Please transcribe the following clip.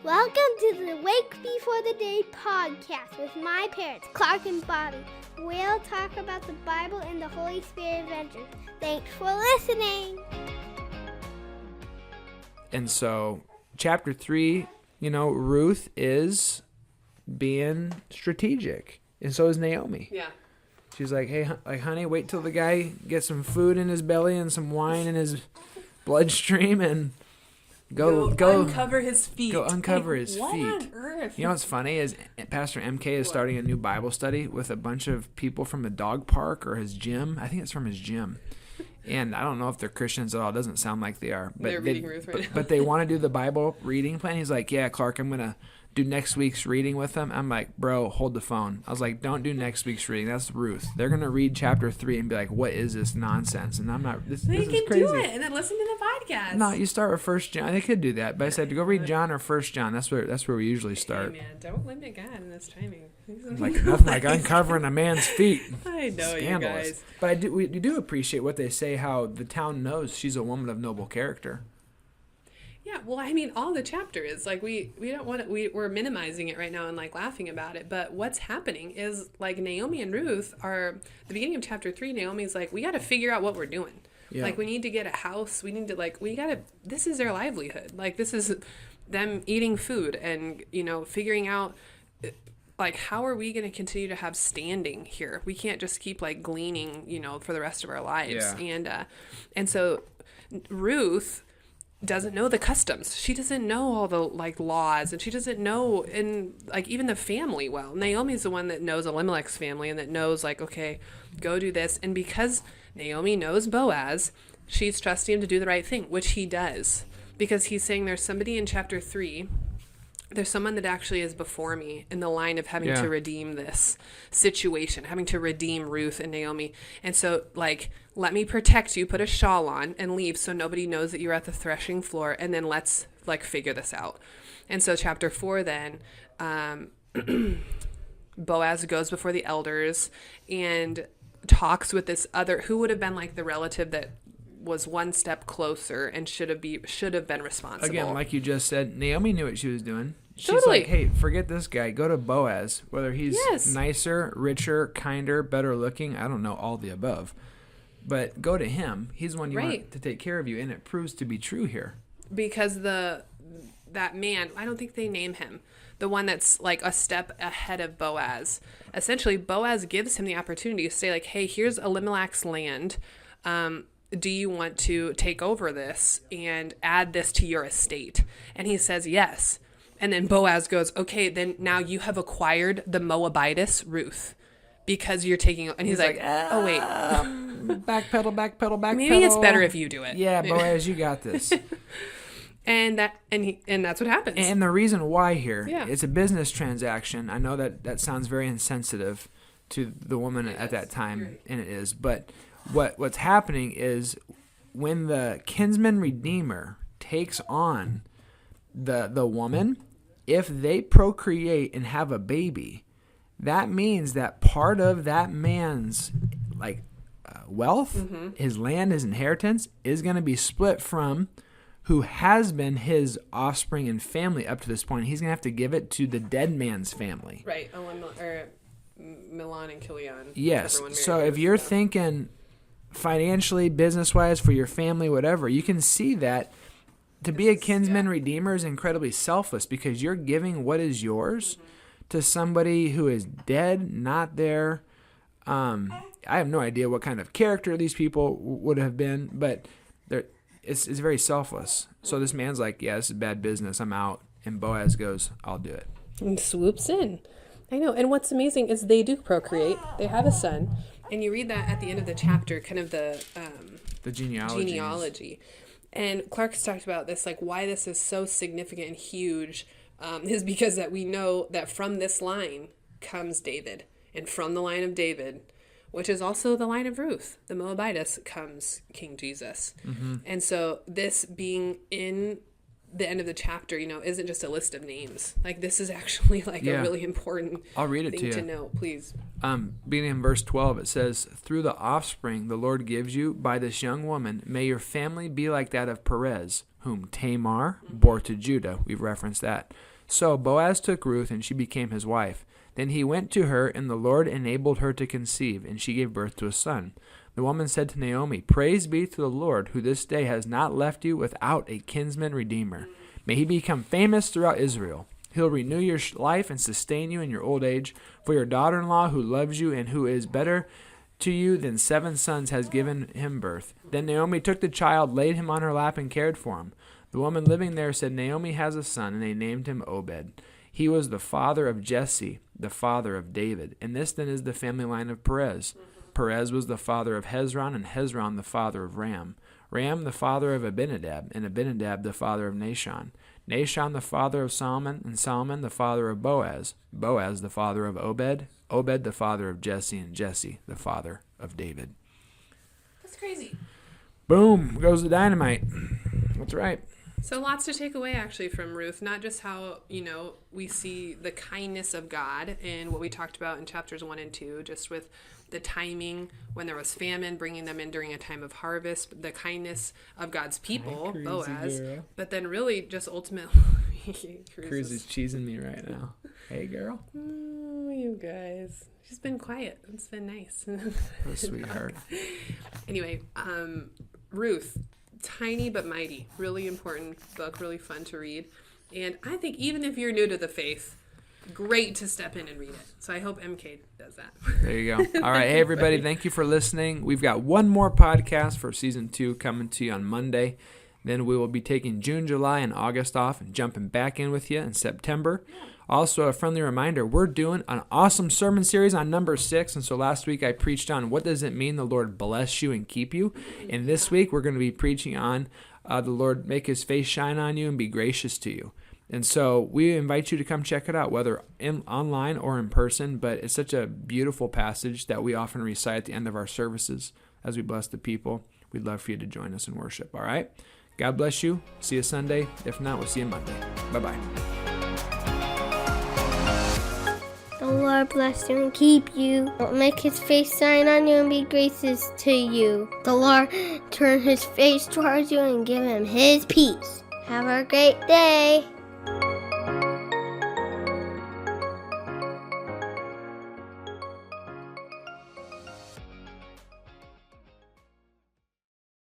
Welcome to the Wake Before the Day podcast with my parents, Clark and Bobby. We'll talk about the Bible and the Holy Spirit adventures. Thanks for listening. And so, chapter 3, Ruth is being strategic. And so is Naomi. Yeah. She's like, hey, honey, wait till the guy gets some food in his belly and some wine in his bloodstream and go uncover his feet. Go uncover his what feet. What on earth? You know what's funny is Pastor MK is starting a new Bible study with a bunch of people from the dog park or his gym. I think it's from his gym. And I don't know if they're Christians at all. It doesn't sound like they are. But they're reading Ruth right now. But they want to do the Bible reading plan. He's like, yeah, Clark, I'm going to do next week's reading with them. I'm like, bro, hold the phone. I was like, don't do next week's reading. That's Ruth. They're going to read chapter 3 and be like, what is this nonsense? And I'm not, this is crazy. They can do it and then listen to the podcast. No, you start with 1 John. They could do that. But I said, to go read John or 1 John. That's where we usually start. Hey, man, don't limit God in this timing. Like nothing like uncovering a man's feet. I know, Scandalous. You guys. But we do appreciate what they say, how the town knows she's a woman of noble character. Yeah, well, I mean, all the chapter is like we don't want to, we're minimizing it right now and like laughing about it. But what's happening is like Naomi and Ruth are the beginning of chapter 3. Naomi's like, we got to figure out what we're doing. Yeah. Like we need to get a house. We need to this is their livelihood. Like this is them eating food and, figuring out like, how are we going to continue to have standing here? We can't just keep like gleaning, for the rest of our lives. Yeah. And so Ruth doesn't know the customs. She doesn't know all the like laws, and she doesn't know even the family well. Naomi's the one that knows Elimelech's family and that knows like, okay, go do this. And because Naomi knows Boaz, she's trusting him to do the right thing, which he does, because he's saying there's somebody in chapter 3. There's someone that actually is before me in the line of having to redeem this situation, having to redeem Ruth and Naomi. And so, like, let me protect you, put a shawl on, and leave so nobody knows that you're at the threshing floor, and then let's, like, figure this out. And so chapter 4 then, Boaz goes before the elders and talks with this other, who would have been, like, the relative that was one step closer and should have been responsible. Again, like you just said, Naomi knew what she was doing. She's totally. Like, hey, forget this guy. Go to Boaz. Whether he's nicer, richer, kinder, better looking, I don't know, all the above. But go to him. He's the one you want to take care of you, and it proves to be true here. Because that man, I don't think they name him, the one that's like a step ahead of Boaz. Essentially, Boaz gives him the opportunity to say, like, hey, here's Elimelech's land. Do you want to take over this and add this to your estate? And he says, yes. And then Boaz goes, okay, then now you have acquired the Moabitess, Ruth, because you're taking, and he's like, oh, wait. backpedal. Maybe it's better if you do it. Yeah, Boaz, you got this. and that's what happens. And the reason why here, it's a business transaction. I know that sounds very insensitive to the woman at that time, and it is, but what's happening is when the kinsman-redeemer takes on the woman, if they procreate and have a baby, that means that part of that man's wealth, his land, his inheritance, is going to be split from who has been his offspring and family up to this point. He's going to have to give it to the dead man's family. Right. Milan and Kilian. Yes. So if you're thinking financially, business-wise, for your family, whatever, you can see that to be a kinsman-redeemer is incredibly selfless, because you're giving what is yours to somebody who is dead, not there. I have no idea what kind of character these people would have been, but it's very selfless. So this man's like, yeah, this is bad business. I'm out. And Boaz goes, I'll do it. And swoops in. I know. And what's amazing is they do procreate. They have a son. And you read that at the end of the chapter, kind of the genealogy. And Clark's talked about this, like why this is so significant and huge is because that we know that from this line comes David. And from the line of David, which is also the line of Ruth, the Moabitess, comes King Jesus. Mm-hmm. And so this being in the end of the chapter, isn't just a list of names. Like, this is actually a really important I'll read it thing to to know, please. Beginning in verse 12, it says, through the offspring the Lord gives you by this young woman, may your family be like that of Perez, whom Tamar bore to Judah. We've referenced that. So Boaz took Ruth, and she became his wife. Then he went to her, and the Lord enabled her to conceive, and she gave birth to a son. The woman said to Naomi, Praise be to the Lord, who this day has not left you without a kinsman-redeemer. May he become famous throughout Israel. He'll renew your life and sustain you in your old age. For your daughter-in-law, who loves you and who is better to you than 7 sons, has given him birth. Then Naomi took the child, laid him on her lap, and cared for him. The woman living there said, Naomi has a son, and they named him Obed. He was the father of Jesse, the father of David. And this then is the family line of Perez. Perez was the father of Hezron, and Hezron the father of Ram. Ram the father of Abinadab, and Abinadab the father of Nahshon. Nahshon the father of Solomon, and Solomon the father of Boaz. Boaz the father of Obed. Obed the father of Jesse, and Jesse the father of David. That's crazy. Boom goes the dynamite. That's right. So lots to take away actually from Ruth, not just how, we see the kindness of God in what we talked about in chapters 1 and 2, just with the timing when there was famine, bringing them in during a time of harvest, the kindness of God's people, Boaz, girl. But then really just ultimately... Cruz is cheesing me right now. Hey, girl. Oh, you guys. She's been quiet. It's been nice. Oh, sweetheart. Anyway, Ruth... Tiny but mighty, really important book, really fun to read. And I think even if you're new to the faith, great to step in and read it. So I hope MK does that. There you go. All right. Hey, everybody. Thank you for listening. We've got one more podcast for season 2 coming to you on Monday. Then we will be taking June, July, and August off and jumping back in with you in September. Also, a friendly reminder, we're doing an awesome sermon series on number 6. And so last week I preached on what does it mean the Lord bless you and keep you. And this week we're going to be preaching on the Lord make his face shine on you and be gracious to you. And so we invite you to come check it out, whether online or in person. But it's such a beautiful passage that we often recite at the end of our services as we bless the people. We'd love for you to join us in worship. All right? God bless you. See you Sunday. If not, we'll see you Monday. Bye-bye. The Lord bless you and keep you. Don't make his face shine on you and be gracious to you. The Lord turn his face towards you and give him his peace. Have a great day.